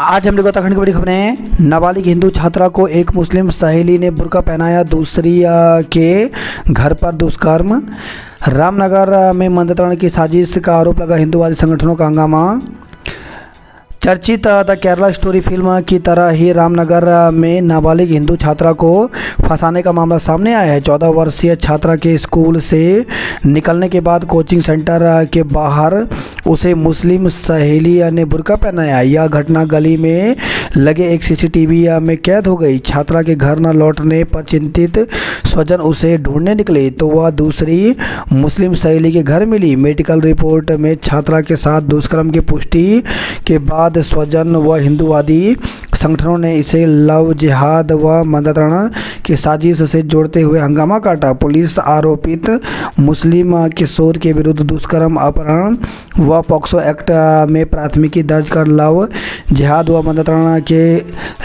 आज हम लोग उत्तराखंड की बड़ी खबरें। नाबालिग हिंदू छात्रा को एक मुस्लिम सहेली ने बुर्का पहनाया, दूसरी के घर पर दुष्कर्म। रामनगर में मंत्रण की साजिश का आरोप लगा, हिंदूवादी संगठनों का हंगामा। चर्चित द केरला स्टोरी फिल्म की तरह ही रामनगर में नाबालिग हिंदू छात्रा को फंसाने का मामला सामने आया है। 14 वर्षीय छात्रा के स्कूल से निकलने के बाद कोचिंग सेंटर के बाहर उसे मुस्लिम सहेली ने बुर्का पहनाया। यह घटना गली में लगे एक सीसीटीवी में कैद हो गई। छात्रा के घर न लौटने पर चिंतित स्वजन उसे ढूंढने निकले तो वह दूसरी मुस्लिम सहेली के घर मिली। मेडिकल रिपोर्ट में छात्रा के साथ दुष्कर्म की पुष्टि के बाद स्वजन व हिंदूवादी संगठनों ने इसे लव जिहाद व मंत्रण की साजिश से जोड़ते हुए हंगामा काटा। पुलिस आरोपित मुस्लिम किशोर के विरुद्ध दुष्कर्म, अपहरण व पॉक्सो एक्ट में प्राथमिकी दर्ज कर लव जिहाद व मंत्रण के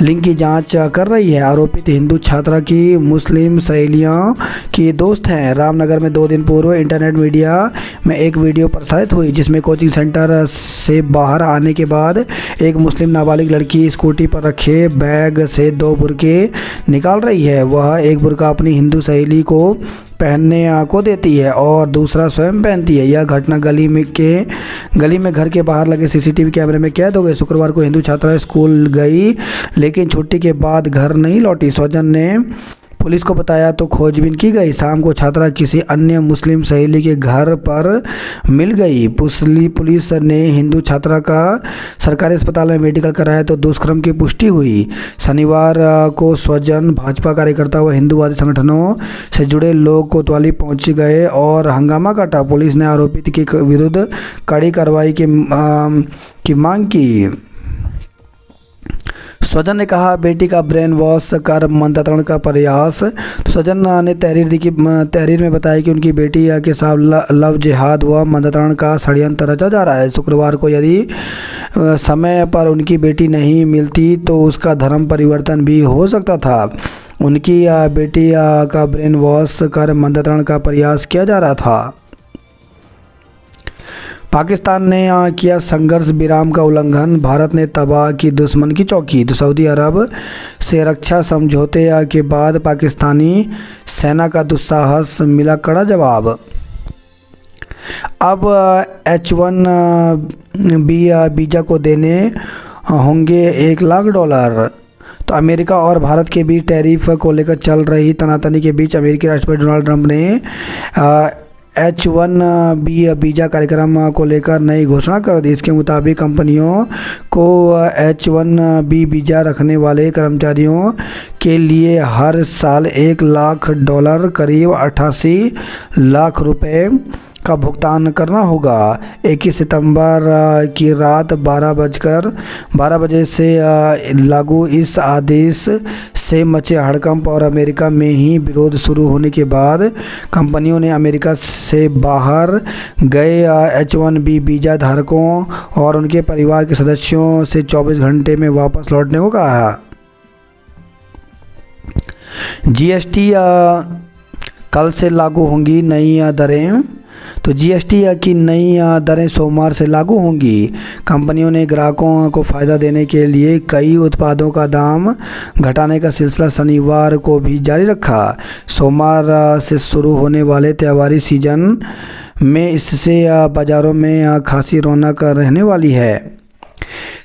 लिंक की जांच कर रही है। आरोपित हिंदू छात्रा की मुस्लिम सहेलियों की दोस्त हैं। रामनगर में 2 दिन पूर्व इंटरनेट मीडिया में एक वीडियो प्रसारित हुई जिसमें कोचिंग सेंटर से बाहर आने के बाद एक मुस्लिम नाबालिग लड़की स्कूटी पर रखे बैग से 2 बुर्के निकाल रही है। वह एक बुर्का अपनी हिंदू सहेली को पहनने को देती है और दूसरा स्वयं पहनती है। यह घटना गली में घर के बाहर लगे सीसीटीवी कैमरे में कैद हो गई। शुक्रवार को हिंदू छात्रा स्कूल गई लेकिन छुट्टी के बाद घर नहीं लौटी। स्वजन ने पुलिस को बताया तो खोजबीन की गई। शाम को छात्रा किसी अन्य मुस्लिम सहेली के घर पर मिल गई। पुलिस ने हिंदू छात्रा का सरकारी अस्पताल में मेडिकल कराया तो दुष्कर्म की पुष्टि हुई। शनिवार को स्वजन, भाजपा कार्यकर्ता व हिंदूवादी संगठनों से जुड़े लोग कोतवाली पहुंच गए और हंगामा काटा। पुलिस ने आरोपित के विरुद्ध कड़ी कार्रवाई की मांग की। स्वजन ने कहा, बेटी का ब्रेन वॉश कर मंत्रण का प्रयास। स्वजन ने तहरीर में बताया कि उनकी बेटी के साथ लव जिहाद व मंत्रण का षड्यंत्र रचा जा रहा है। शुक्रवार को यदि समय पर उनकी बेटी नहीं मिलती तो उसका धर्म परिवर्तन भी हो सकता था। उनकी बेटी का ब्रेन वॉश कर मंत्रण का प्रयास किया जा रहा था। पाकिस्तान ने किया संघर्ष विराम का उल्लंघन, भारत ने तबाह की दुश्मन की चौकी। तो सऊदी अरब से रक्षा समझौते के बाद पाकिस्तानी सेना का दुस्साहस, मिला कड़ा जवाब। अब H-1B वीज़ा को देने होंगे $1,00,000। तो अमेरिका और भारत के बीच टैरिफ को लेकर चल रही तनातनी के बीच अमेरिकी राष्ट्रपति डोनाल्ड ट्रंप ने H-1B वीज़ा कार्यक्रम को लेकर नई घोषणा कर दी। इसके मुताबिक कंपनियों को H-1B वीज़ा रखने वाले कर्मचारियों के लिए हर साल $1,00,000 करीब 88 लाख रुपए का भुगतान करना होगा। 21 सितंबर की रात 12 बजे से लागू इस आदेश से मचे हड़कंप और अमेरिका में ही विरोध शुरू होने के बाद कंपनियों ने अमेरिका से बाहर गए H-1B वीज़ा धारकों और उनके परिवार के सदस्यों से 24 घंटे में वापस लौटने को कहा है। GST कल से लागू होंगी नई दरें। तो GST की नई दरें सोमवार से लागू होंगी। कंपनियों ने ग्राहकों को फ़ायदा देने के लिए कई उत्पादों का दाम घटाने का सिलसिला शनिवार को भी जारी रखा। सोमवार से शुरू होने वाले त्योहारी सीजन में इससे बाज़ारों में खासी रौनक रहने वाली है।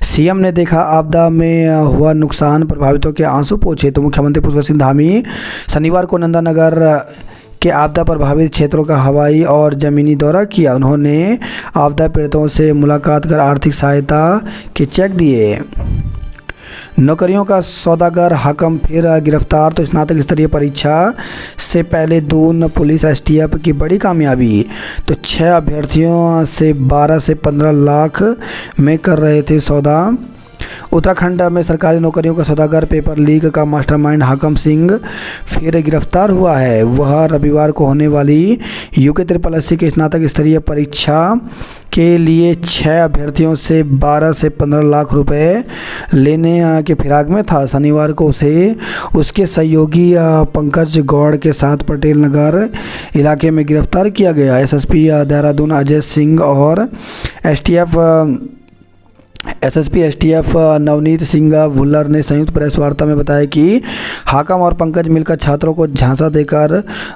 सीएम ने देखा आपदा में हुआ नुकसान, प्रभावितों के आंसू पोंछे। तो मुख्यमंत्री पुष्कर सिंह धामी शनिवार को नंदानगर के आपदा प्रभावित क्षेत्रों का हवाई और ज़मीनी दौरा किया। उन्होंने आपदा पीड़ितों से मुलाकात कर आर्थिक सहायता के चेक दिए। नौकरियों का सौदागर हाकम फिर गिरफ्तार। तो स्नातक स्तरीय परीक्षा से पहले दून पुलिस STF की बड़ी कामयाबी। तो 6 अभ्यर्थियों से 12 से 15 लाख में कर रहे थे सौदा। उत्तराखंड में सरकारी नौकरियों का सौदागर पेपर लीक का मास्टरमाइंड हाकम सिंह फिर गिरफ्तार हुआ है। वह रविवार को होने वाली UK SSSC के स्नातक स्तरीय परीक्षा के लिए 6 अभ्यर्थियों से 12 से 15 लाख रुपए लेने के फिराक में था। शनिवार को उसे उसके सहयोगी पंकज गौड़ के साथ पटेल नगर इलाके में गिरफ्तार किया गया। SSP देहरादून अजय सिंह और STF SSP STF Navneet Singh Bhullar ने संयुक्त प्रेस वार्ता में बताया कि हाकम और पंकज मिलकर छात्रों को झांसा देकर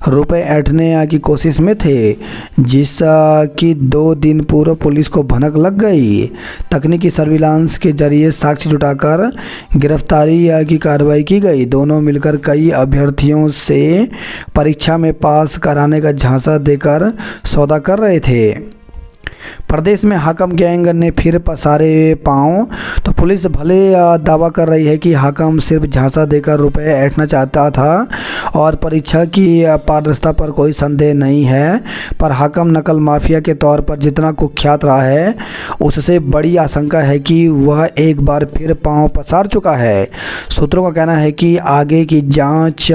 रुपए ऐंठने की कोशिश में थे, जिसकी 2 दिन पूर्व पुलिस को भनक लग गई। तकनीकी सर्विलांस के जरिए साक्ष्य जुटाकर गिरफ्तारी की कार्रवाई की गई। दोनों मिलकर कई अभ्यर्थियों से परीक्षा में पास कराने का झांसा देकर सौदा कर रहे थे। प्रदेश में हाकम गैंग ने फिर पसारे पांव। तो पुलिस भले दावा कर रही है कि हाकम सिर्फ झांसा देकर रुपए ऐंठना चाहता था और परीक्षा की पारदर्शिता पर कोई संदेह नहीं है, पर हाकम नकल माफिया के तौर पर जितना कुख्यात रहा है, उससे बड़ी आशंका है कि वह एक बार फिर पांव पसार चुका है। सूत्रों का कहना है कि आगे की जांच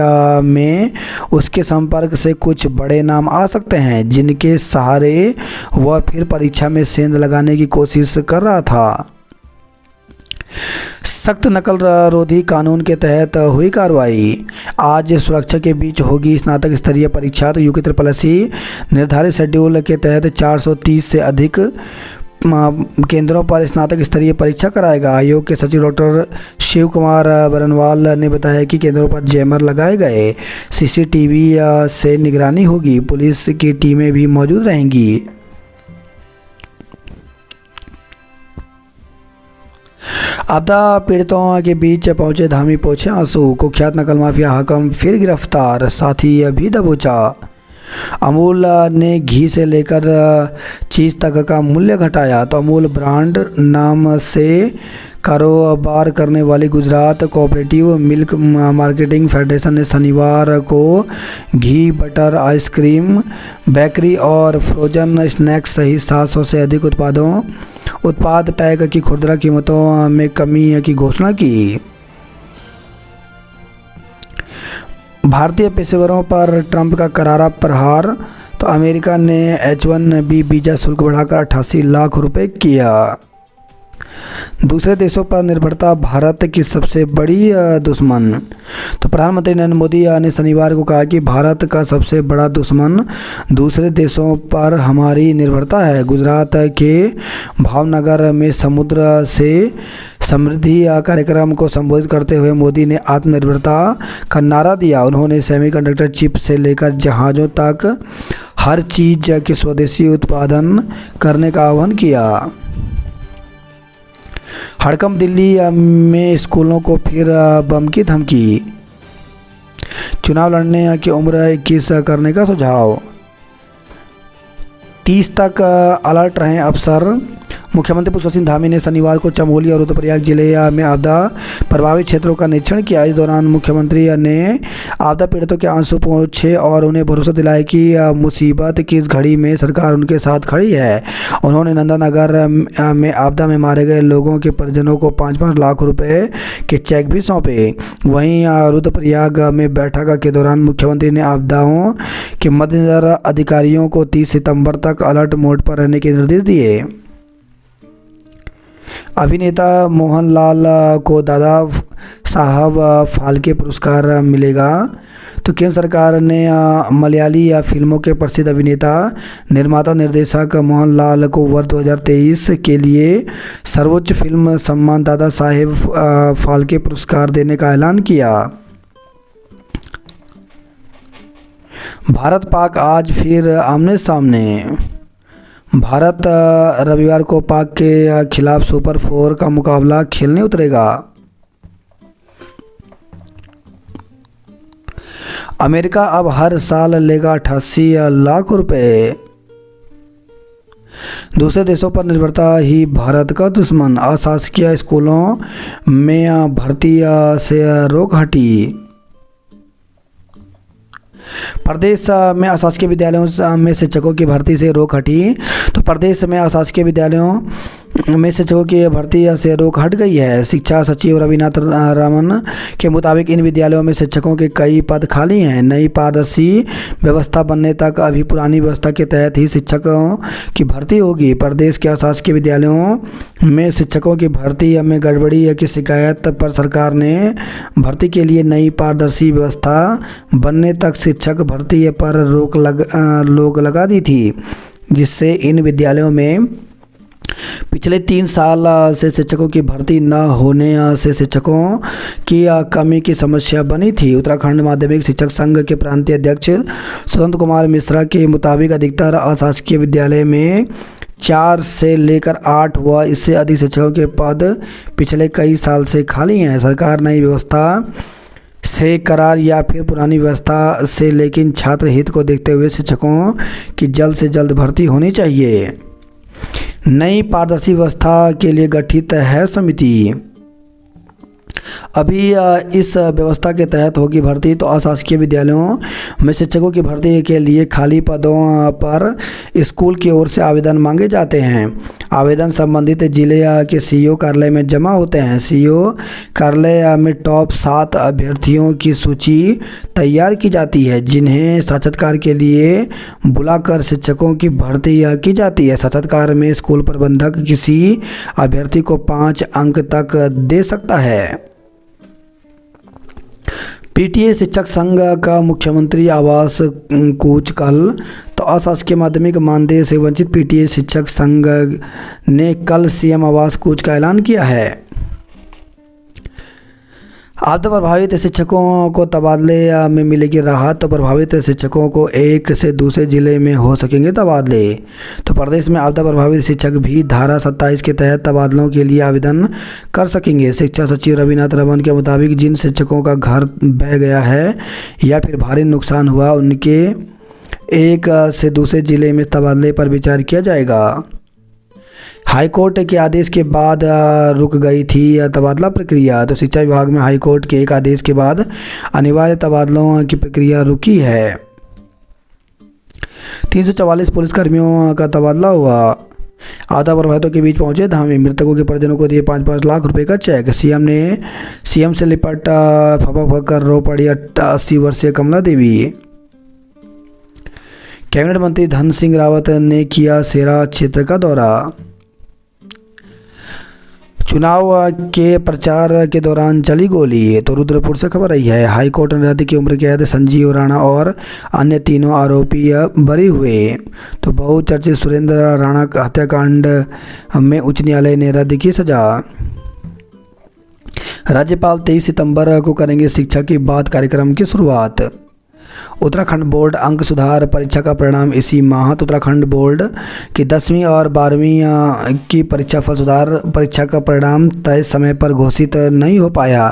में उसके संपर्क से कुछ बड़े नाम आ सकते हैं, जिनके सहारे वह फिर परीक्षा में सेंध लगाने की कोशिश कर रहा था। सख्त नकल रोधी कानून के तहत हुई कार्रवाई। आज सुरक्षा के बीच होगी स्नातक स्तरीय परीक्षा। तो यूके SSSC निर्धारित शेड्यूल के तहत 430 से अधिक केंद्रों पर स्नातक स्तरीय परीक्षा कराएगा। आयोग के सचिव डॉक्टर शिव कुमार बरनवाल ने बताया कि केंद्रों पर जैमर लगाए गए, सीसीटीवी से निगरानी होगी, पुलिस की टीमें भी मौजूद रहेंगी। आपदा पीड़ितों के बीच पहुंचे धामी पोछे आंसू। कुख्यात नकल माफिया हाकम फिर गिरफ्तार, साथी भी दबोचा। अमूल ने घी से लेकर चीज़ तक का मूल्य घटाया। तो अमूल ब्रांड नाम से कारोबार करने वाली Gujarat cooperative milk marketing federation ने शनिवार को घी, बटर, आइसक्रीम, बेकरी और फ्रोजन स्नैक्स सहित 700 से अधिक उत्पाद पैक की खुदरा कीमतों में कमी की घोषणा की। भारतीय पेशेवरों पर ट्रंप का करारा प्रहार। तो अमेरिका ने H-1B वीज़ा शुल्क बढ़ाकर 88 लाख रुपए किया। दूसरे देशों पर निर्भरता भारत की सबसे बड़ी दुश्मन। तो प्रधानमंत्री नरेंद्र मोदी ने शनिवार को कहा कि भारत का सबसे बड़ा दुश्मन दूसरे देशों पर हमारी निर्भरता है। गुजरात के भावनगर में समुद्र से समृद्धि कार्यक्रम को संबोधित करते हुए मोदी ने आत्मनिर्भरता का नारा दिया। उन्होंने सेमीकंडक्टर चिप से लेकर जहाज़ों तक हर चीज़ के स्वदेशी उत्पादन करने का आह्वान किया। हड़कंप दिल्ली में स्कूलों को फिर बम की धमकी। चुनाव लड़ने की उम्र 21 करने का सुझाव। 30 तक अलर्ट रहें अफसर। मुख्यमंत्री पुष्कर सिंह धामी ने शनिवार को चमोली और रुद्रप्रयाग जिले में आपदा प्रभावित क्षेत्रों का निरीक्षण किया। इस दौरान मुख्यमंत्री ने आपदा पीड़ितों के आंसू पोंछे और उन्हें भरोसा दिलाया कि मुसीबत की इस घड़ी में सरकार उनके साथ खड़ी है। उन्होंने नंदानगर में आपदा में मारे गए लोगों के परिजनों को 5-5 लाख रुपए के चेक भी सौंपे। वहीं रुद्रप्रयाग में बैठक के दौरान मुख्यमंत्री ने आपदाओं के मद्देनजर अधिकारियों को 30 सितंबर तक अलर्ट मोड पर रहने के निर्देश दिए। अभिनेता मोहनलाल को दादा साहब फाल्के पुरस्कार मिलेगा। तो केंद्र सरकार ने मलयाली फिल्मों के प्रसिद्ध अभिनेता, निर्माता, निर्देशक मोहनलाल को वर्ष 2023 के लिए सर्वोच्च फिल्म सम्मान दादा साहेब फाल्के पुरस्कार देने का ऐलान किया। भारत पाक आज फिर आमने सामने। भारत रविवार को पाक के खिलाफ सुपर 4 का मुकाबला खेलने उतरेगा। अमेरिका अब हर साल लेगा 88 लाख रुपए। दूसरे देशों पर निर्भरता ही भारत का दुश्मन। अशासकीय स्कूलों में भर्ती से रोक हटी। प्रदेश में अशासकीय विद्यालयों में शिक्षकों की भर्ती से रोक हटी। तो प्रदेश में अशासकीय विद्यालयों में शिक्षकों की भर्ती से रोक हट गई है। शिक्षा सचिव रविनाथ रमन के मुताबिक इन विद्यालयों में शिक्षकों के कई पद खाली हैं। नई पारदर्शी व्यवस्था बनने तक अभी पुरानी व्यवस्था के तहत ही शिक्षकों की भर्ती होगी। प्रदेश के अशासकीय विद्यालयों में शिक्षकों की भर्ती में गड़बड़ी की शिकायत पर सरकार ने भर्ती के लिए नई पारदर्शी व्यवस्था बनने तक शिक्षक भर्ती पर रोक लगा दी थी, जिससे इन विद्यालयों में पिछले 3 साल से शिक्षकों की भर्ती न होने से शिक्षकों की कमी की समस्या बनी थी। उत्तराखंड माध्यमिक शिक्षक संघ के प्रांतीय अध्यक्ष स्वतंत्र कुमार मिश्रा के मुताबिक अधिकतर अशासकीय विद्यालय में 4 से लेकर 8 व इससे अधिक शिक्षकों के पद पिछले कई साल से खाली हैं। सरकार नई व्यवस्था से करार या फिर पुरानी व्यवस्था से, लेकिन छात्र हित को देखते हुए शिक्षकों की जल्द से जल्द भर्ती होनी चाहिए। नई पारदर्शी व्यवस्था के लिए गठित है समिति। अभी इस व्यवस्था के तहत होगी भर्ती, तो अशासकीय विद्यालयों में शिक्षकों की भर्ती के लिए खाली पदों पर स्कूल की ओर से आवेदन मांगे जाते हैं। आवेदन संबंधित जिले के सीईओ कार्यालय में जमा होते हैं। सीईओ कार्यालय में टॉप 7 अभ्यर्थियों की सूची तैयार की जाती है, जिन्हें साक्षात्कार के लिए बुलाकर शिक्षकों की भर्ती की जाती है। साक्षात्कार में स्कूल प्रबंधक किसी अभ्यर्थी को 5 अंक तक दे सकता है। पीटीए शिक्षक संघ का मुख्यमंत्री आवास कूच कल, तो अशासकीय माध्यमिक मानदेय से वंचित पीटीए शिक्षक संघ ने कल सीएम आवास कूच का ऐलान किया है। आपदा प्रभावित शिक्षकों को तबादले में मिलेगी राहत, तो प्रभावित शिक्षकों को एक से दूसरे जिले में हो सकेंगे तबादले। तो प्रदेश में आपदा प्रभावित शिक्षक भी धारा 27 के तहत तबादलों के लिए आवेदन कर सकेंगे। शिक्षा सचिव रविनाथ रमन के मुताबिक जिन शिक्षकों का घर बह गया है या फिर भारी नुकसान हुआ, उनके एक से दूसरे जिले में तबादले पर विचार किया जाएगा। हाईकोर्ट के आदेश के बाद रुक गई थी तबादला प्रक्रिया, तो शिक्षा विभाग में हाईकोर्ट के एक आदेश के बाद अनिवार्य तबादलों की प्रक्रिया रुकी है। 344 पुलिसकर्मियों का तबादला हुआ। आपदा प्रभावितों के बीच पहुंचे धामी, मृतकों के परिजनों को दिए 5-5 लाख रुपए का चेक। सीएम से लिपट फपक कर रो पड़ी 80 वर्षीय कमला देवी। कैबिनेट मंत्री धन सिंह रावत ने किया सेरा क्षेत्र का दौरा। चुनाव के प्रचार के दौरान चली गोली, तो रुद्रपुर से खबर आई है। हाईकोर्ट ने रद्द की उम्र कैद, संजीव राणा और अन्य तीनों आरोपी बरी हुए। तो बहुचर्चित सुरेंद्र राणा हत्याकांड में उच्च न्यायालय ने रद्द की सजा। राज्यपाल 23 सितंबर को करेंगे शिक्षा की बात कार्यक्रम की शुरुआत। उत्तराखंड बोर्ड अंक सुधार परीक्षा का परिणाम इसी माह। तो उत्तराखंड बोर्ड की 10वीं और 12वीं की परीक्षा फल सुधार परीक्षा का परिणाम तय समय पर घोषित नहीं हो पाया।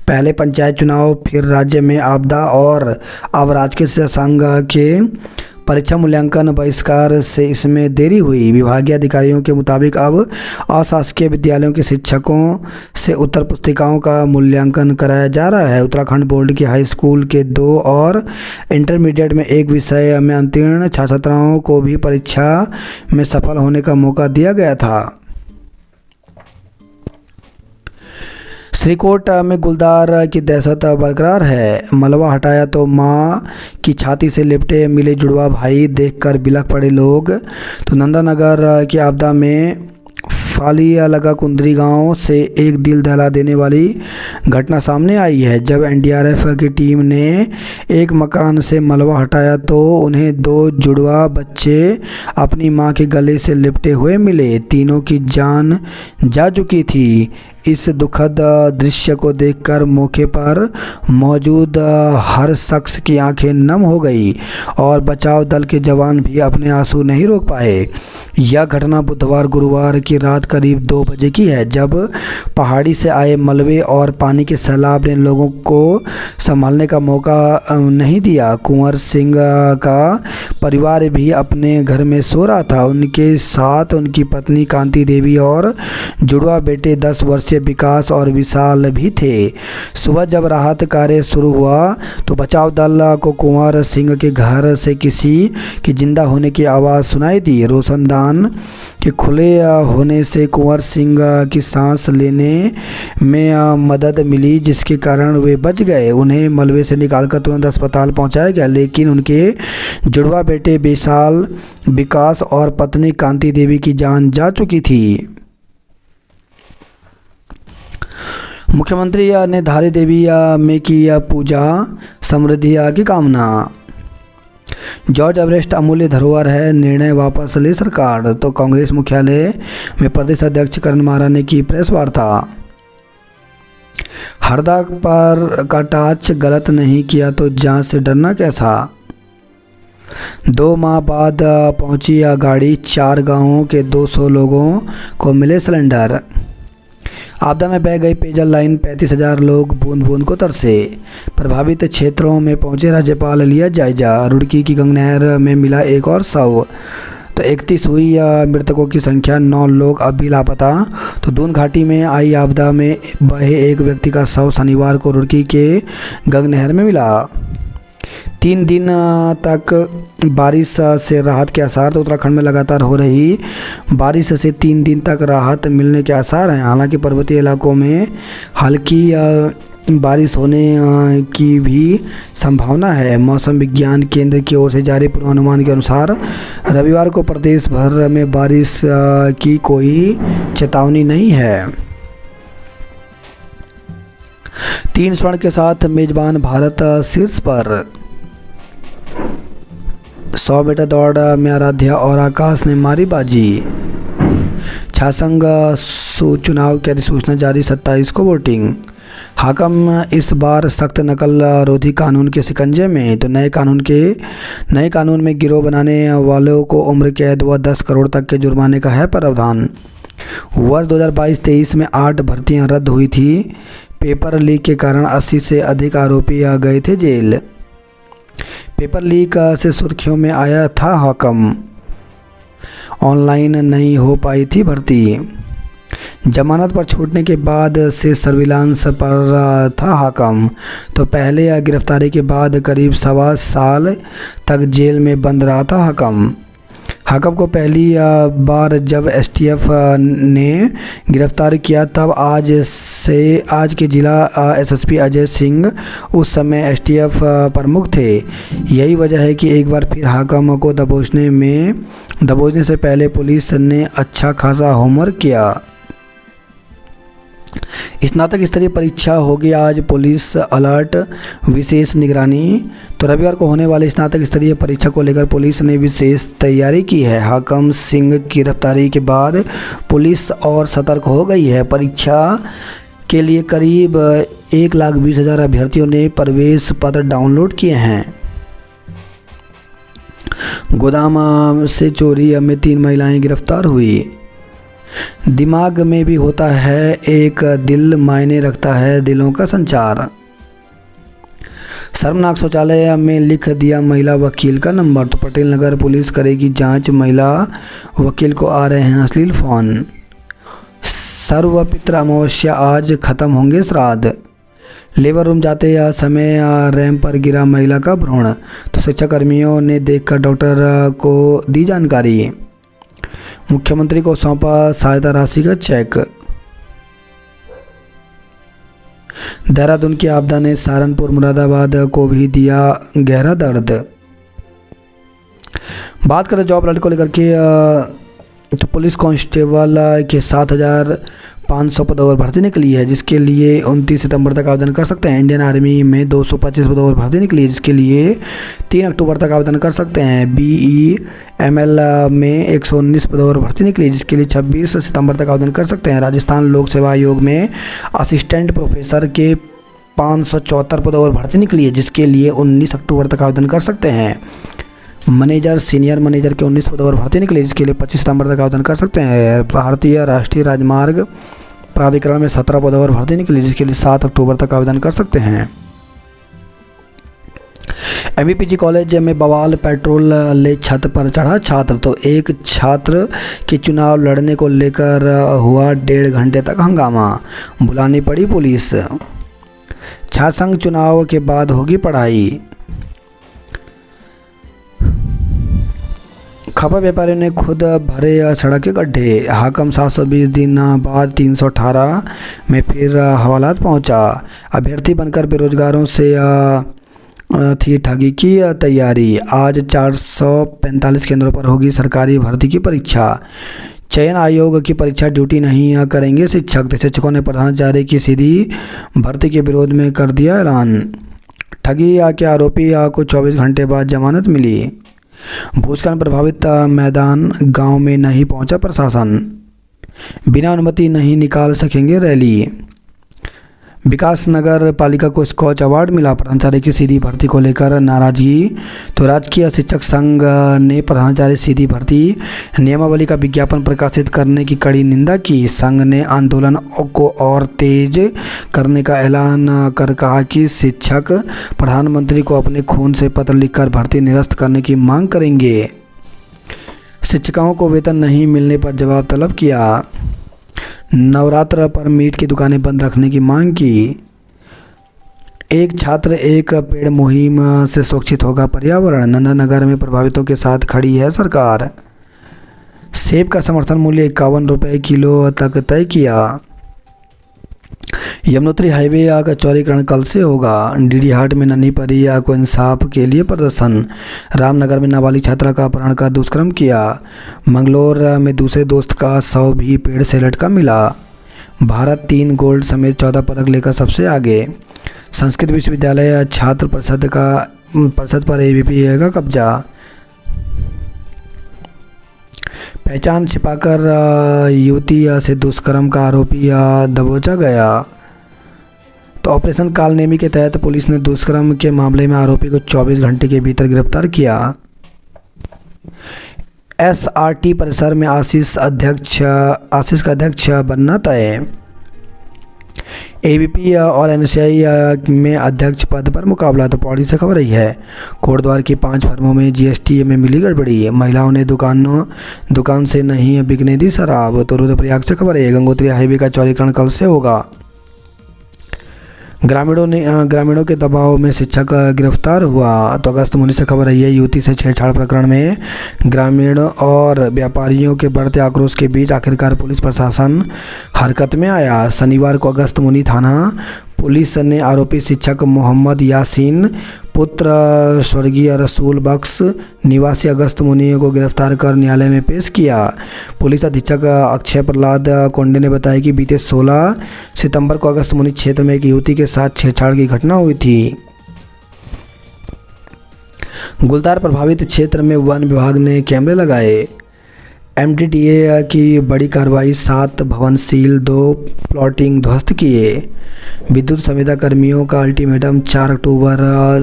पहले पंचायत चुनाव, फिर राज्य में आपदा और अब राजकीय संघ के परीक्षा मूल्यांकन बहिष्कार से इसमें देरी हुई। विभागीय अधिकारियों के मुताबिक अब अशासकीय विद्यालयों के शिक्षकों से उत्तर पुस्तिकाओं का मूल्यांकन कराया जा रहा है। उत्तराखंड बोर्ड की हाई स्कूल के 2 और इंटरमीडिएट में 1 विषय में उत्तीर्ण छात्राओं को भी परीक्षा में सफल होने का मौका दिया गया था। श्रीकोट में गुलदार की दहशत बरकरार है। मलबा हटाया तो मां की छाती से लिपटे मिले जुड़वा भाई, देखकर बिलख पड़े लोग। तो नंदानगर की आपदा में फालिया लगा कुंदरी गांव से एक दिल दहला देने वाली घटना सामने आई है। जब एनडीआरएफ की टीम ने एक मकान से मलबा हटाया तो उन्हें 2 जुड़वा बच्चे अपनी मां के गले से लिपटे हुए मिले। तीनों की जान जा चुकी थी। इस दुखद दृश्य को देखकर मौके पर मौजूद हर शख्स की आंखें नम हो गई और बचाव दल के जवान भी अपने आंसू नहीं रोक पाए। यह घटना बुधवार गुरुवार की रात करीब 2 बजे की है, जब पहाड़ी से आए मलबे और पानी के सैलाब ने लोगों को संभालने का मौका नहीं दिया। कुंवर सिंह का परिवार भी अपने घर में सो रहा था। उनके साथ उनकी पत्नी कांति देवी और जुड़वा बेटे 10 वर्षीय विकास और विशाल भी थे। सुबह जब राहत कार्य शुरू हुआ तो बचाव दल को कुंवर सिंह के घर से किसी की जिंदा होने की आवाज़ सुनाई दी। रोशनदान के खुले होने से कुंवर सिंह की सांस लेने में मदद मिली, जिसके कारण वे बच गए। उन्हें मलबे से निकालकर तुरंत अस्पताल पहुंचाया गया, लेकिन उनके जुड़वा बेटे विशाल, विकास और पत्नी कांति देवी की जान जा चुकी थी। मुख्यमंत्री ने धारी देवी में की पूजा, समृद्धि की कामना। जॉर्ज एवरेस्ट अमूल्य धरोहर है, निर्णय वापस ले सरकार। तो कांग्रेस मुख्यालय में प्रदेश अध्यक्ष करण मारा ने की प्रेस वार्ता। हरदा पर का टाच गलत नहीं किया तो जांच से डरना कैसा। 2 माह बाद पहुंची गाड़ी, 4 गांवों के 200 लोगों को मिले सिलेंडर। आपदा में बह गई पेयजल लाइन, 35,000 लोग बूंद बूंद को तरसे। प्रभावित क्षेत्रों में पहुंचे राज्यपाल, लिया जायजा। रुड़की की गंगनहर में मिला एक और शव। तो 31 हुई मृतकों की संख्या, 9 लोग अब भी लापता। तो दून घाटी में आई आपदा में बहे एक व्यक्ति का शव शनिवार को रुड़की के गंगनहर में मिला। 3 दिन तक बारिश से राहत के आसार। तो उत्तराखंड में लगातार हो रही बारिश से 3 दिन तक राहत मिलने के आसार हैं। हालांकि पर्वतीय इलाकों में हल्की बारिश होने की भी संभावना है। मौसम विज्ञान केंद्र की ओर से जारी पूर्वानुमान के अनुसार रविवार को प्रदेश भर में बारिश की कोई चेतावनी नहीं है। 3 स्वर्ण के साथ मेजबान भारत शीर्ष पर। 100 मीटर दौड़ में आराध्या और आकाश ने मारी बाजी। छासंग चुनाव की अधिसूचना जारी, 27 को वोटिंग। हाकम इस बार सख्त नकल रोधी कानून के शिकंजे में। तो नए कानून में गिरोह बनाने वालों को उम्र कैद व 10 करोड़ तक के जुर्माने का है प्रावधान। वर्ष 2022-23 में 8 भर्तियां रद्द हुई थी। पेपर लीक के कारण 80 से अधिक आरोपी गए थे जेल। पेपर लीक से सुर्खियों में आया था हाकम, ऑनलाइन नहीं हो पाई थी भर्ती। जमानत पर छूटने के बाद से सर्विलांस पर था हाकम। तो पहले गिरफ्तारी के बाद करीब 1.25 साल तक जेल में बंद रहा था हाकम। को पहली बार जब एसटीएफ ने गिरफ्तार किया तब आज के जिला एसएसपी अजय सिंह उस समय एसटीएफ प्रमुख थे। यही वजह है कि एक बार फिर हाकम को दबोचने से पहले पुलिस ने अच्छा खासा होमवर्क किया। स्नातक स्तरीय परीक्षा होगी आज, पुलिस अलर्ट, विशेष निगरानी। तो रविवार को होने वाली स्नातक स्तरीय परीक्षा को लेकर पुलिस ने विशेष तैयारी की है। हाकम सिंह की गिरफ्तारी के बाद पुलिस और सतर्क हो गई है। परीक्षा के लिए करीब 1,20,000 अभ्यर्थियों ने प्रवेश पत्र डाउनलोड किए हैं। गोदाम से चोरी में 3 महिलाएं गिरफ्तार हुई। दिमाग में भी होता है एक दिल, मायने रखता है दिलों का संचार। शर्मनाक, शौचालय में लिख दिया महिला वकील का नंबर। तो पटेल नगर पुलिस करेगी जांच, महिला वकील को आ रहे हैं अश्लील फोन। सर्वपित्र अमावस्या आज खत्म होंगे श्राद्ध। लेबर रूम जाते समय रैंप पर गिरा महिला का भ्रूण। तो शिक्षा कर्मियों ने देखकर डॉक्टर को दी जानकारी। मुख्यमंत्री को सौंपा सहायता राशि का चेक। देहरादून की आपदा ने सहारनपुर, मुरादाबाद को भी दिया गहरा दर्द। बात करें जॉब अलर्ट को लेकर के, तो पुलिस कांस्टेबल के 7,500 पदों पर भर्ती निकली है, जिसके लिए 29 सितंबर तक आवेदन कर सकते हैं। इंडियन आर्मी में 225 पदों पर भर्ती निकली है, जिसके लिए 3 अक्टूबर तक आवेदन कर सकते हैं। BEML में 119 पदों पर भर्ती निकली, जिसके लिए 26 सितंबर तक आवेदन कर सकते हैं। राजस्थान लोक सेवा आयोग में असिस्टेंट प्रोफेसर के 574 पदों पर भर्ती निकली है, जिसके लिए 19 अक्टूबर तक आवेदन कर सकते हैं। मैनेजर, सीनियर मैनेजर के 19 पदों पर भर्ती निकली, जिसके लिए 25 सितंबर तक आवेदन कर सकते हैं। भारतीय राष्ट्रीय राजमार्ग प्राधिकरण में 17 पदों पर भर्ती निकली, जिसके लिए 7 अक्टूबर तक आवेदन कर सकते हैं। MBPG कॉलेज में बवाल, पेट्रोल ले छत पर चढ़ा छात्र। तो एक छात्र के चुनाव लड़ने को लेकर हुआ 1.5 घंटे तक हंगामा, बुलानी पड़ी पुलिस। छात्रसंघ चुनाव के बाद होगी पढ़ाई। खपा व्यापारियों ने खुद भरे सड़क के गड्ढे। हाकम 720 दिन बाद 318 में फिर हवालात पहुंचा। अभ्यर्थी बनकर बेरोजगारों से थी ठगी की तैयारी। आज 445 केंद्रों पर होगी सरकारी भर्ती की परीक्षा। चयन आयोग की परीक्षा ड्यूटी नहीं करेंगे शिक्षक। शिक्षकों ने प्रधानाचार्य की सीधी भर्ती के विरोध में कर दिया ऐलान। ठगी के आरोपी को 24 घंटे बाद जमानत मिली। भूस्खलन प्रभावित मैदान गांव में नहीं पहुंचा प्रशासन। बिना अनुमति नहीं निकाल सकेंगे रैली। विकास नगर पालिका को स्कॉच अवार्ड मिला। प्राचार्य की सीधी भर्ती को लेकर नाराजगी, तो राजकीय शिक्षक संघ ने प्राचार्य सीधी भर्ती नियमावली का विज्ञापन प्रकाशित करने की कड़ी निंदा की। संघ ने आंदोलन को और तेज करने का ऐलान कर कहा कि शिक्षक प्रधानमंत्री को अपने खून से पत्र लिखकर भर्ती निरस्त करने की मांग करेंगे। शिक्षकों को वेतन नहीं मिलने पर जवाब तलब किया। नवरात्र पर मीट की दुकानें बंद रखने की मांग की। एक छात्र एक पेड़ मुहिम से सुरक्षित होगा पर्यावरण। नंदनगर में प्रभावितों के साथ खड़ी है सरकार। सेब का समर्थन मूल्य 51 रुपये किलो तक तय किया। यमुनोत्री हाईवे का चौड़ीकरण कल से होगा। डीडी हाट में नन्ही परी को इंसाफ के लिए प्रदर्शन। रामनगर में नाबालिग छात्रा का अपहरण का दुष्कर्म किया। मंगलोर में दूसरे दोस्त का शव भी पेड़ से लटका मिला। भारत 3 गोल्ड समेत 14 पदक लेकर सबसे आगे। संस्कृत विश्वविद्यालय छात्र परिषद पर एबीपी का कब्जा। पहचान छिपाकर युवती से दुष्कर्म का आरोपी दबोचा गया। तो ऑपरेशन कालनेमी के तहत पुलिस ने दुष्कर्म के मामले में आरोपी को 24 घंटे के भीतर गिरफ्तार किया। एसआरटी परिसर में आशीष का अध्यक्ष बनना तय। एबीपी और एनएसआई में अध्यक्ष पद पर मुकाबला। तो पौड़ी से खबर रही है। कोटद्वार की 5 फर्मों में जीएसटी में मिली गड़बड़ी। महिलाओं ने दुकान से नहीं बिकने दी शराब। तो रुद्रप्रयाग से खबर है। गंगोत्री हाईवे का चौड़ीकरण कल से होगा। ग्रामीणों के दबाव में शिक्षक गिरफ्तार हुआ। तो अगस्त मुनि से खबर रही है। युवती से छेड़छाड़ प्रकरण में ग्रामीण और व्यापारियों के बढ़ते आक्रोश के बीच आखिरकार पुलिस प्रशासन हरकत में आया। शनिवार को अगस्त मुनि थाना पुलिस ने आरोपी शिक्षक मोहम्मद यासीन पुत्र स्वर्गीय रसूल बख्श निवासी अगस्त मुनि को गिरफ्तार कर न्यायालय में पेश किया। पुलिस अधीक्षक अक्षय प्रहलाद कोंडे ने बताया कि बीते 16 सितंबर को अगस्त मुनि क्षेत्र में एक युवती के साथ छेड़छाड़ की घटना हुई थी। गुलदार प्रभावित क्षेत्र में वन विभाग ने कैमरे लगाए। एमडीडीए की बड़ी कार्रवाई। 7 भवनशील 2 प्लॉटिंग ध्वस्त किए। विद्युत संविदा कर्मियों का अल्टीमेटम 4 अक्टूबर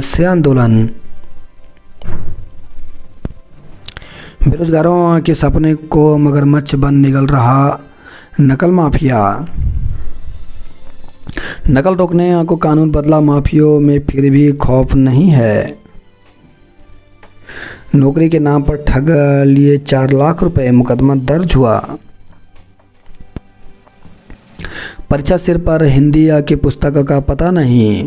से आंदोलन। बेरोजगारों के सपने को मगरमच्छ बन निगल रहा नकल माफिया। नकल रोकने को कानून बदला, माफियों में फिर भी खौफ नहीं है। नौकरी के नाम पर ठग लिए 4 लाख रुपए, मुकदमा दर्ज हुआ। परीक्षा सिर पर हिंदी की पुस्तक का पता नहीं।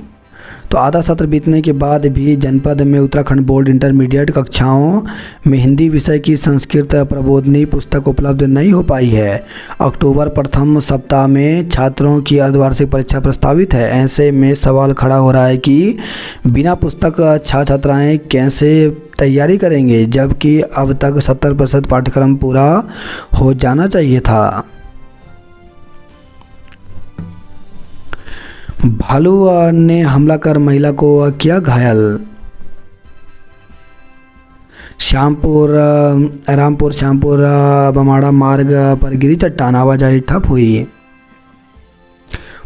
तो आधा सत्र बीतने के बाद भी जनपद में उत्तराखंड बोर्ड इंटरमीडिएट कक्षाओं में हिंदी विषय की संस्कृत प्रबोधनी पुस्तक उपलब्ध नहीं हो पाई है। अक्टूबर प्रथम सप्ताह में छात्रों की अर्धवार्षिक परीक्षा प्रस्तावित है। ऐसे में सवाल खड़ा हो रहा है कि बिना पुस्तक छात्राएं कैसे तैयारी करेंगे, जबकि अब तक 70% पाठ्यक्रम पूरा हो जाना चाहिए था। भालू ने हमला कर महिला को किया घायल। रामपुर श्यामपुर बमाड़ा मार्ग पर गिरी चट्टान, आवाजाही ठप हुई।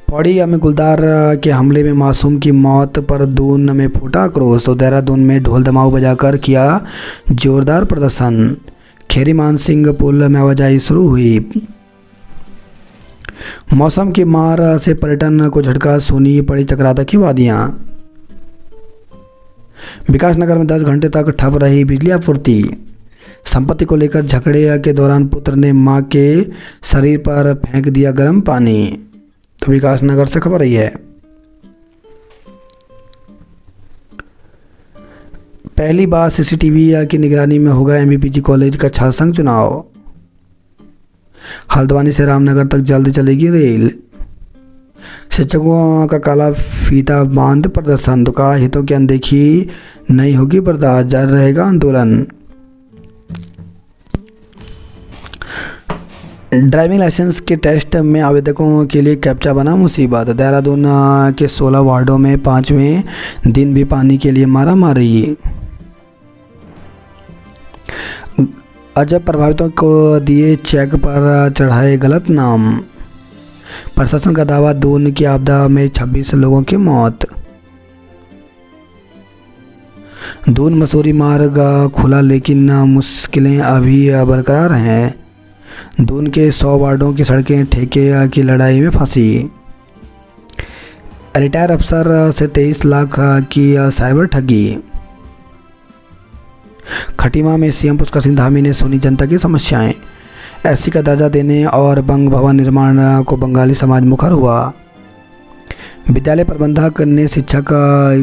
पौड़ी में गुलदार के हमले में मासूम की मौत पर दून में फूटा आक्रोश। तो देहरादून में ढोल दमाऊ बजाकर किया जोरदार प्रदर्शन। खेरी मानसिंह पुल में आवाजाही शुरू हुई। मौसम की मार से पर्यटन को झटका, सूनी पड़ी चक्राता की वादियां। विकासनगर में 10 घंटे तक ठप रही बिजली आपूर्ति। संपत्ति को लेकर झगड़े के दौरान पुत्र ने मां के शरीर पर फेंक दिया गर्म पानी। तो विकासनगर से खबर रही है। पहली बार सीसीटीवी की निगरानी में होगा एमबीपीजी कॉलेज का छात्र संघ चुनाव। हल्द्वानी से रामनगर तक जल्द चलेगी रेल। शिक्षकों का काला फीता बांध प्रदर्शन। तो कहा हितों की अनदेखी नहीं होगी बर्दाश्त, जारी रहेगा आंदोलन। ड्राइविंग लाइसेंस के टेस्ट में आवेदकों के लिए कैप्चा बना मुसीबत। देहरादून के 16 वार्डों में 5वें दिन भी पानी के लिए मारामारी। अजब प्रभावितों को दिए चेक पर चढ़ाए गलत नाम। प्रशासन का दावा, दून की आपदा में 26 लोगों की मौत। दून मसूरी मार्ग खुला लेकिन मुश्किलें अभी बरकरार हैं। दून के 100 वार्डों की सड़कें ठेके की लड़ाई में फंसी। रिटायर अफसर से 23 लाख की साइबर ठगी। खटीमा में सीएम पुष्कर सिंह धामी ने सुनी जनता की समस्याएं। एससी का दर्जा देने और बंग भवन निर्माण को बंगाली समाज मुखर हुआ। विद्यालय प्रबंधक ने शिक्षक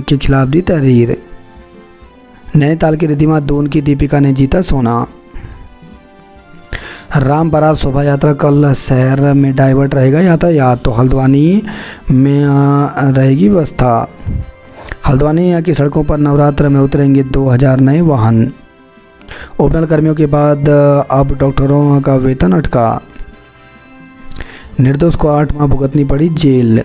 के खिलाफ दी तहरीर। नैनीताल की रिद्धिमा दून की दीपिका ने जीता सोना। राम बारात शोभा यात्रा कल शहर में डाइवर्ट रहेगा यातायात, तो हल्द्वानी में रहेगी व्यवस्था। हल्द्वानी की सड़कों पर नवरात्र में उतरेंगे 2000 नए वाहन। ओपनल कर्मियों के बाद अब डॉक्टरों का वेतन अटका। निर्दोष को 8 माह भुगतनी पड़ी जेल।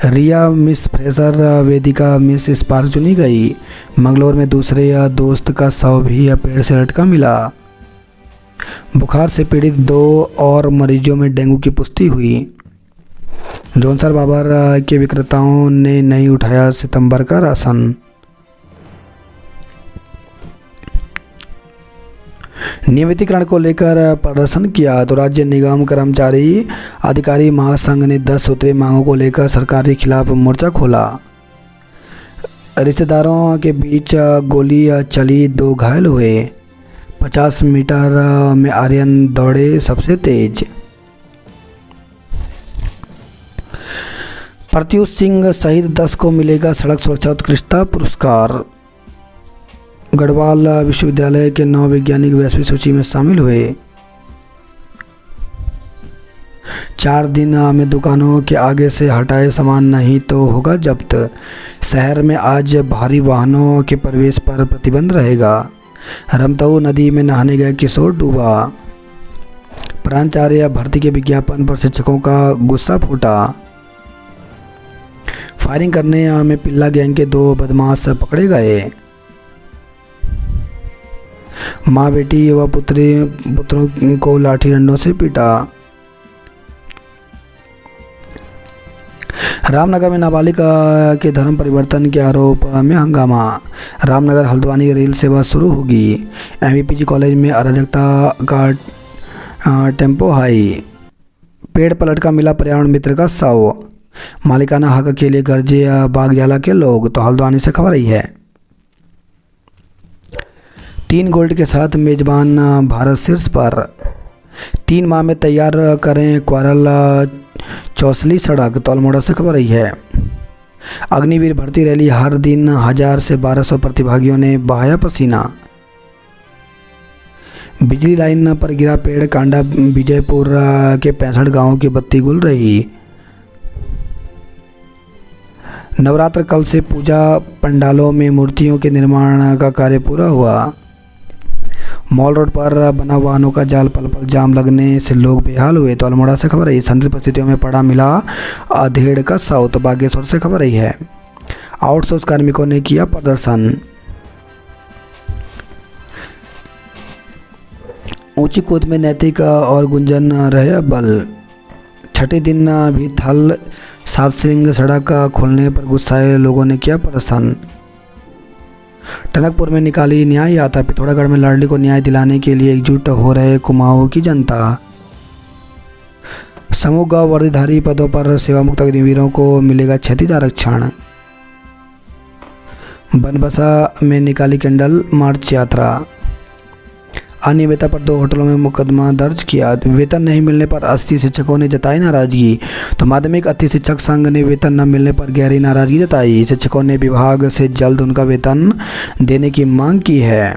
रिया मिस फ्रेशर, वेदिका मिस स्पार्क चुनी गई। मंगलौर में दूसरे दोस्त का शव भी पेड़ से लटका मिला। बुखार से पीड़ित 2 और मरीजों में डेंगू की पुष्टि हुई। जौनसर बाबर के विक्रेताओं ने नहीं उठाया सितंबर का राशन। नियमितीकरण को लेकर प्रदर्शन किया, तो राज्य निगम कर्मचारी अधिकारी महासंघ ने 10 सूत्रीय मांगों को लेकर सरकार के खिलाफ मोर्चा खोला। रिश्तेदारों के बीच गोली चली, 2 घायल हुए। 50 मीटर में आर्यन दौड़े सबसे तेज। प्रत्युष सिंह सहित 10 को मिलेगा सड़क सुरक्षा उत्कृष्टता पुरस्कार। गढ़वाल विश्वविद्यालय के 9 वैज्ञानिक वैश्विक सूची में शामिल हुए। 4 दिन में दुकानों के आगे से हटाए सामान नहीं तो होगा जब्त। शहर में आज भारी वाहनों के प्रवेश पर प्रतिबंध रहेगा। रमताऊ नदी में नहाने गए किशोर डूबा। प्राचार्य भर्ती के विज्ञापन पर शिक्षकों का गुस्सा फूटा। फायरिंग करने में पिल्ला गैंग के 2 बदमाश पकड़े गए। माँ बेटी व पुत्रों को लाठी डंडों से पीटा। रामनगर में नाबालिग के धर्म परिवर्तन के आरोप में हंगामा। रामनगर हल्द्वानी रेल सेवा शुरू होगी। एमवीपीजी कॉलेज में अराजकता का टेम्पो हाई। पेड़ पलट का मिला पर्यावरण मित्र का शव। मालिकाना हक के लिए गरजे बागजाला के लोग, तो हल्द्वानी से खबर आई है। 3 गोल्ड के साथ मेजबान भारत शीर्ष पर। 3 माह में तैयार करें क्वारल चौसली सड़क, तो अल्मोड़ा से खबर आई है। अग्निवीर भर्ती रैली, हर दिन 1000 से 1200 प्रतिभागियों ने बहाया पसीना। बिजली लाइन पर गिरा पेड़, कांडा विजयपुर के 65 गांवों की बत्ती गुल रही। नवरात्र कल से पूजा पंडालों में मूर्तियों के निर्माण का कार्य पूरा हुआ। मॉल रोड पर बना वाहनों का जाल, पल पल जाम लगने से लोग बेहाल हुए, तो अल्मोड़ा से खबर आई। संदिग्ध परिस्थितियों में पड़ा मिला अधेड़ का शव, तो बागेश्वर से खबर आई है। आउटसोर्स कार्मिकों ने किया प्रदर्शन। ऊंची कूद में नैतिक और गुंजन रहे बल। छठे दिन भी थल 7 सिंह सड़क खोलने पर गुस्साए लोगों ने किया प्रदर्शन। टनकपुर में निकाली न्याय यात्रा। पिथौरागढ़ में लाडली को न्याय दिलाने के लिए एकजुट हो रहे कुमाऊं की जनता। समूह गांव वर्दीधारी पदों पर सेवामुक्त अग्निवीरों को मिलेगा क्षतिज आरक्षण। बनबसा में निकाली कैंडल मार्च यात्रा। अनियमितता पर 2 होटलों में मुकदमा दर्ज किया। वेतन नहीं मिलने पर 80 शिक्षकों ने जताई नाराजगी, तो माध्यमिक अति शिक्षक संघ ने वेतन न मिलने पर गहरी नाराजगी जताई। शिक्षकों ने विभाग से जल्द उनका वेतन देने की मांग की है।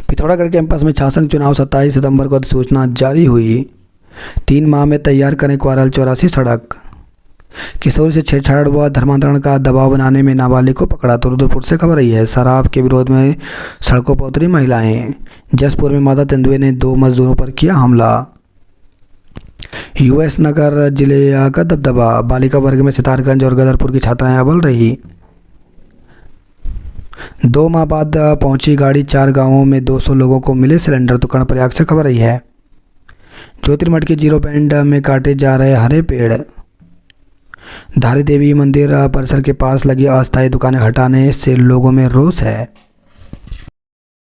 पिथौरागढ़ कैंपस में छात्र चुनाव 27 सितंबर को अधिसूचना जारी हुई। 3 माह में तैयार करें क्वारल 84 सड़क। किशोरी से छेड़छाड़ व धर्मांतरण का दबाव बनाने में नाबालिग को पकड़ा। तो रुद्रपुर से खबर आई है, शराब के विरोध में सड़कों पर उतरी महिलाएं। जसपुर में मादा तेंदुए ने 2 मजदूरों पर किया हमला। यूएस नगर जिले का दबदबा, बालिका वर्ग में सितारगंज और गदरपुर की छात्राएं अव्वल रही। 2 माह बाद पहुंची गाड़ी, 4 गांवों में 200 लोगों को मिले सिलेंडर। तो कर्णप्रयाग से खबर आई है, ज्योतिर्मठ के जीरो बैंड में काटे जा रहे हरे पेड़। धारी देवी मंदिर परिसर के पास लगी अस्थायी दुकानें हटाने से लोगों में रोष है।